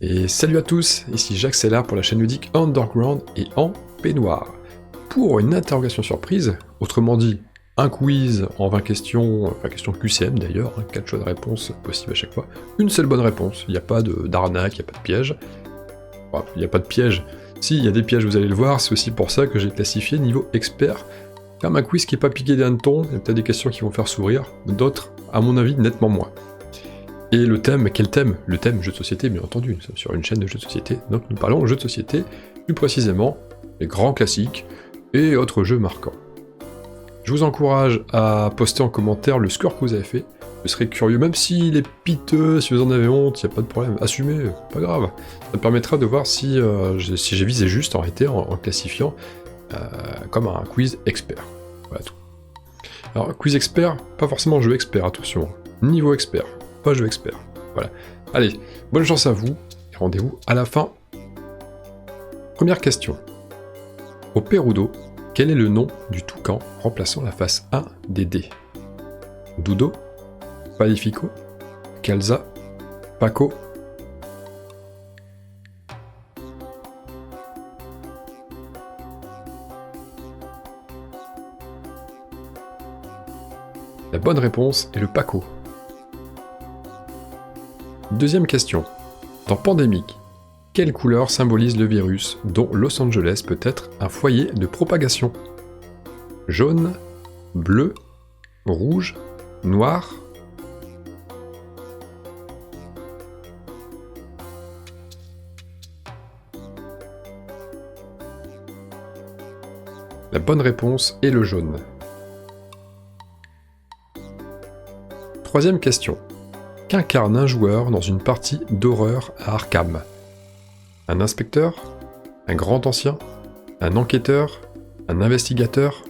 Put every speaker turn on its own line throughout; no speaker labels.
Et salut à tous, ici Jacques Sellard pour la chaîne ludique Underground et en peignoir. Pour une interrogation surprise, autrement dit, un quiz en 20 questions, enfin questions QCM d'ailleurs, 4 choix de réponse possibles à chaque fois, une seule bonne réponse, il n'y a pas d'arnaque, il n'y a pas de piège. Enfin, il n'y a pas de piège, si, il y a des pièges, vous allez le voir, c'est aussi pour ça que j'ai classifié niveau expert, comme un quiz qui n'est pas piqué des hannetons, il y a peut-être des questions qui vont faire sourire, d'autres, à mon avis, nettement moins. Et le thème, quel thème? Le thème jeu de société, bien entendu, nous sommes sur une chaîne de jeux de société, donc nous parlons jeux de société, plus précisément les grands classiques et autres jeux marquants. Je vous encourage à poster en commentaire le score que vous avez fait, je serais curieux, même s'il est piteux, si vous en avez honte, il n'y a pas de problème, assumez, pas grave. Ça me permettra de voir si j'ai visé juste en réalité en classifiant comme un quiz expert. Voilà tout. Alors, quiz expert, pas forcément jeu expert, attention, niveau expert. Pas jeu expert. Voilà. Allez, bonne chance à vous, et rendez-vous à la fin. Première question. Au Perudo, quel est le nom du toucan remplaçant la face 1 des dés? Dudo, Palifico, Calza, Paco. La bonne réponse est le Paco. Deuxième question. Dans Pandémique, quelle couleur symbolise le virus dont Los Angeles peut être un foyer de propagation? Jaune, bleu, rouge, noir. La bonne réponse est le jaune. Troisième question. Qu'incarne un joueur dans une partie d'horreur à Arkham? Un inspecteur? Un grand ancien? Un enquêteur? Un investigateur?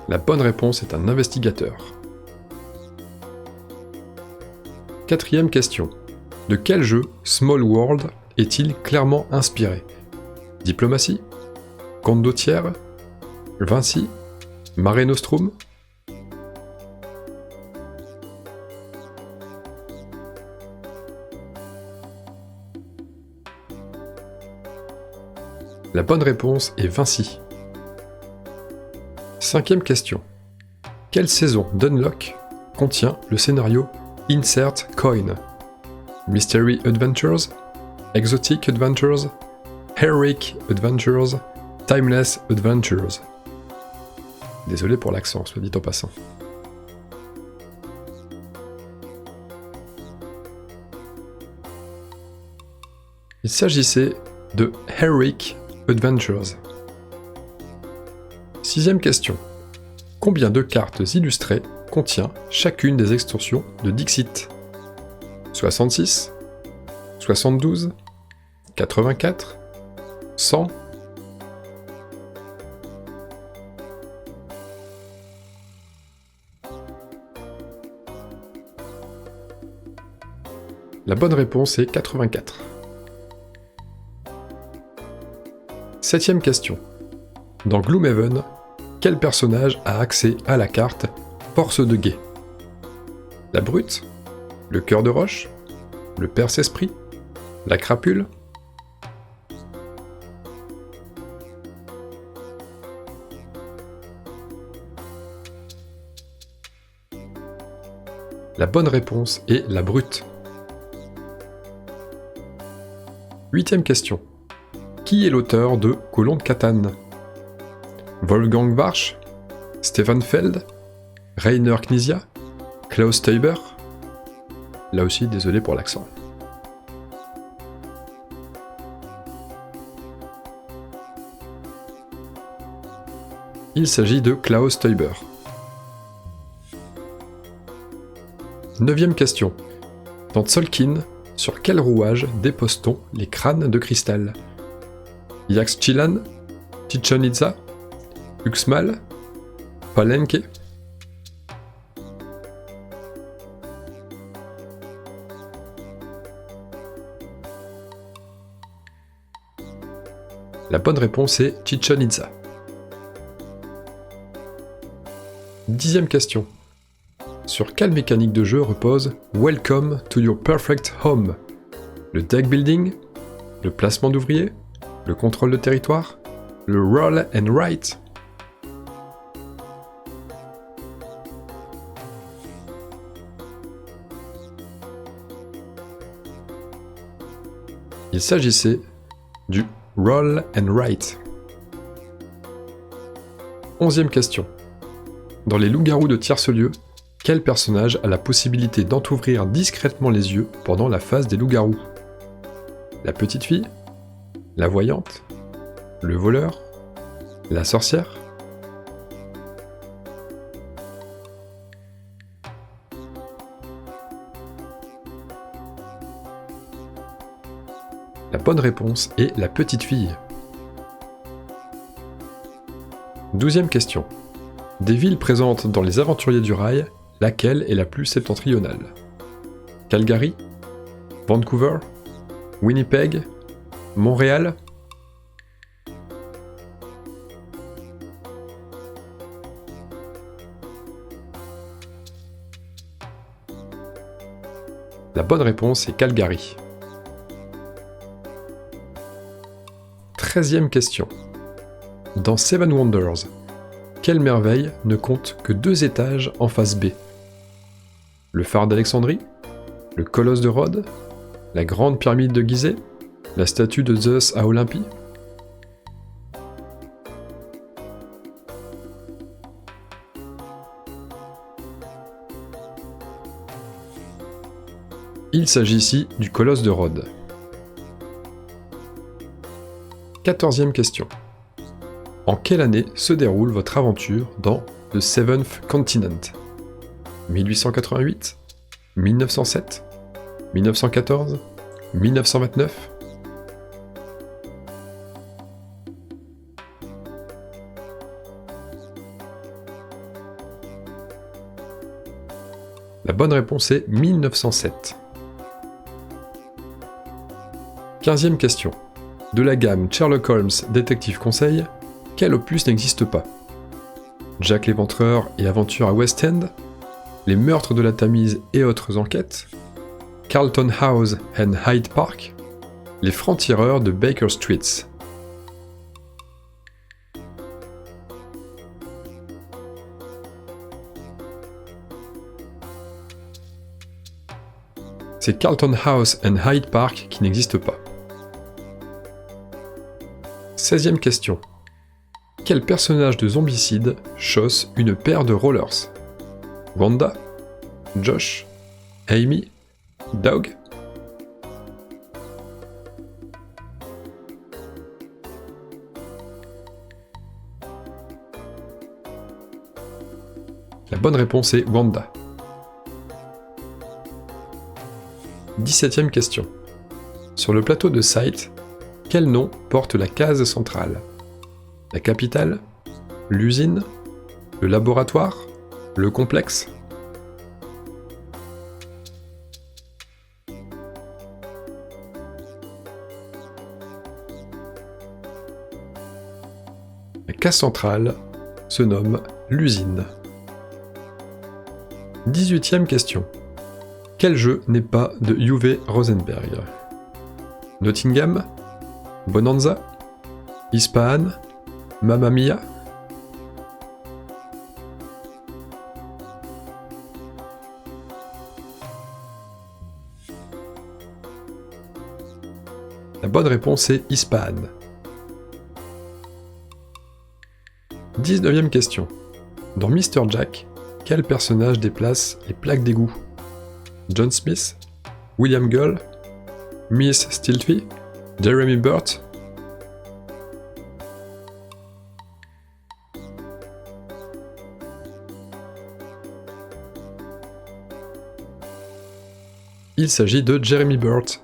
La bonne réponse est un investigateur. Quatrième question. De quel jeu Small World est-il clairement inspiré? Diplomatie, Condottiere, Vinci, Mare Nostrum. La bonne réponse est Vinci. Cinquième question. Quelle saison d'Unlock contient le scénario Insert Coin? Mystery Adventures, Exotic Adventures, Heroic Adventures, Timeless Adventures. Désolé pour l'accent, soit dit en passant. Il s'agissait de Heroic Adventures. Sixième question. Combien de cartes illustrées contient chacune des extensions de Dixit? 66, 72, 84, 100. La bonne réponse est 84. Septième question. Dans Gloomhaven, quel personnage a accès à la carte Force de Guet? La Brute, le Cœur de Roche, le Perce-Esprit, la Crapule. La bonne réponse est la Brute. Huitième question. Qui est l'auteur de Colon de Catane? Wolfgang Warsch, Stefan Feld, Rainer Knizia, Klaus Teuber. Là aussi, désolé pour l'accent. Il s'agit de Klaus Teuber. Neuvième question. Dans Tzolk'in, sur quel rouage dépose-t-on les crânes de cristal? Yaxchilan, Chichen Itza, Uxmal, Palenque. La bonne réponse est Chichen Itza. 10e question. Sur quelle mécanique de jeu repose Welcome to your perfect home? Le deck building? Le placement d'ouvriers? Le contrôle de territoire? Le roll and write? Il s'agissait du roll and write. 11e question. Dans les loups-garous de tierce-lieu, quel personnage a la possibilité d'entrouvrir discrètement les yeux pendant la phase des loups-garous? La petite fille? La voyante? Le voleur? La sorcière? La bonne réponse est la petite fille. 12e question. Des villes présentes dans les Aventuriers du Rail, laquelle est la plus septentrionale? Calgary? Vancouver? Winnipeg? Montréal? La bonne réponse est Calgary. 13e question. Dans Seven Wonders, quelle merveille ne compte que 2 étages en face B? Le phare d'Alexandrie? Le colosse de Rhodes? La grande pyramide de Gizeh? La statue de Zeus à Olympie? Il s'agit ici du colosse de Rhodes. 14e question. En quelle année se déroule votre aventure dans The Seventh Continent? 1888? 1907? 1914? 1929? La bonne réponse est 1907. 15e question. De la gamme Sherlock Holmes Détective Conseil, quel opus n'existe pas? Jack l'Éventreur et Aventure à West End? Les meurtres de la Tamise et autres enquêtes? Carlton House and Hyde Park? Les francs-tireurs de Baker Street? C'est Carlton House and Hyde Park qui n'existe pas. 16e question. Quel personnage de zombicide chausse une paire de rollers? Wanda? Josh? Amy? Doug? La bonne réponse est Wanda. 17e question. Sur le plateau de Sight, quel nom porte la case centrale? La capitale? L'usine? Le laboratoire? Le complexe? La case centrale se nomme l'usine. 18e question. Quel jeu n'est pas de Uwe Rosenberg? Nottingham? Bonanza? Ispahan? Mamma Mia? La bonne réponse est Ispahan. 19e question. Dans Mr. Jack, quel personnage déplace les plaques d'égout? John Smith? William Gull? Miss Stiltfy? Jeremy Burt? Il s'agit de Jeremy Burt.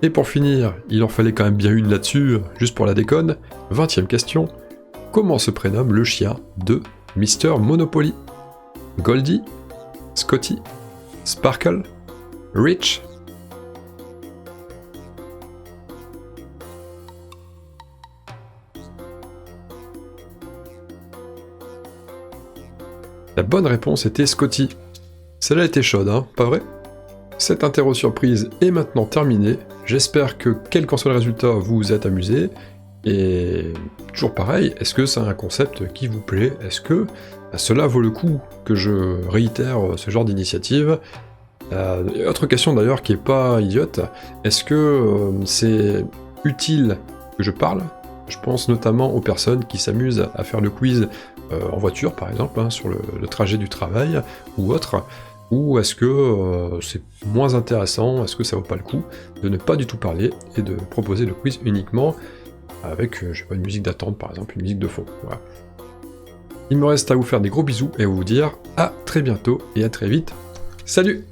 Et pour finir, il en fallait quand même bien une là-dessus, juste pour la déconne. 20e question. Comment se prénomme le chien de Mr. Monopoly? Goldie? Scotty? Sparkle? Rich? La bonne réponse était Scotty. Celle-là était chaude, hein, pas vrai? Cette interro surprise est maintenant terminée. J'espère que, quel qu'en soit le résultat, vous vous êtes amusé. Et toujours pareil, est-ce que c'est un concept qui vous plaît? Est-ce que cela vaut le coup que je réitère ce genre d'initiative? Autre question d'ailleurs qui est pas idiote, est-ce que c'est utile que je parle? Je pense notamment aux personnes qui s'amusent à faire le quiz en voiture par exemple, hein, sur le trajet du travail ou autre, ou est-ce que c'est moins intéressant, est-ce que ça vaut pas le coup de ne pas du tout parler et de proposer le quiz uniquement avec, je sais pas, une musique d'attente par exemple, une musique de fond, voilà. Il me reste à vous faire des gros bisous et à vous dire à très bientôt et à très vite. Salut!